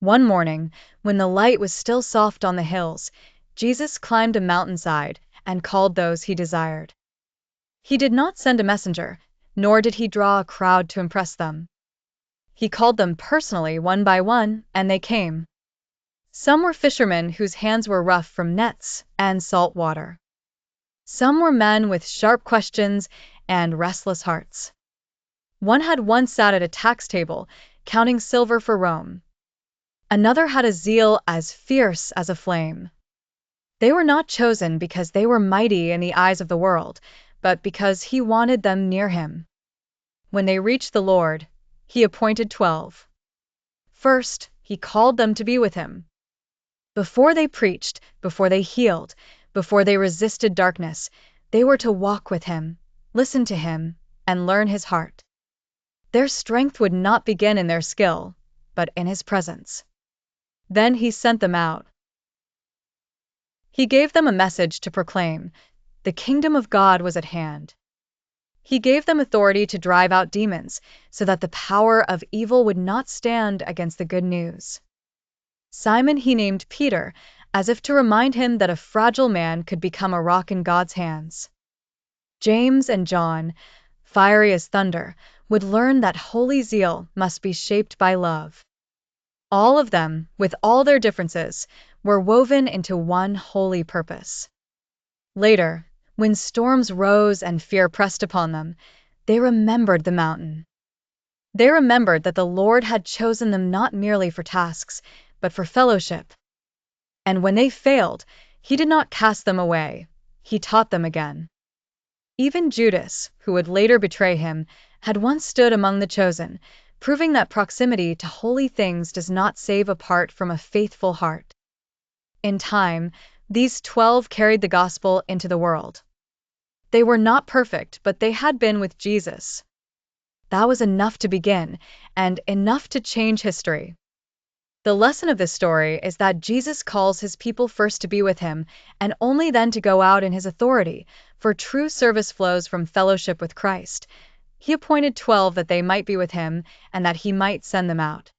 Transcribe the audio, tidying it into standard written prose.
One morning, when the light was still soft on the hills, Jesus climbed a mountainside and called those he desired. He did not send a messenger, nor did he draw a crowd to impress them. He called them personally one by one, and they came. Some were fishermen whose hands were rough from nets and salt water. Some were men with sharp questions and restless hearts. One had once sat at a tax table, counting silver for Rome. Another had a zeal as fierce as a flame. They were not chosen because they were mighty in the eyes of the world, but because he wanted them near him. When they reached the Lord, he appointed 12. First, he called them to be with him. Before they preached, before they healed, before they resisted darkness, they were to walk with him, listen to him, and learn his heart. Their strength would not begin in their skill, but in his presence. Then he sent them out. He gave them a message to proclaim. The kingdom of God was at hand. He gave them authority to drive out demons, so that the power of evil would not stand against the good news. Simon he named Peter, as if to remind him that a fragile man could become a rock in God's hands. James and John, fiery as thunder, would learn that holy zeal must be shaped by love. All of them, with all their differences, were woven into one holy purpose. Later, when storms rose and fear pressed upon them, they remembered the mountain. They remembered that the Lord had chosen them not merely for tasks, but for fellowship. And when they failed, he did not cast them away. He taught them again. Even Judas, who would later betray him, had once stood among the chosen, proving that proximity to holy things does not save apart from a faithful heart. In time, these 12 carried the gospel into the world. They were not perfect, but they had been with Jesus. That was enough to begin, and enough to change history. The lesson of this story is that Jesus calls his people first to be with him, and only then to go out in his authority, for true service flows from fellowship with Christ. He appointed 12 that they might be with him, and that he might send them out.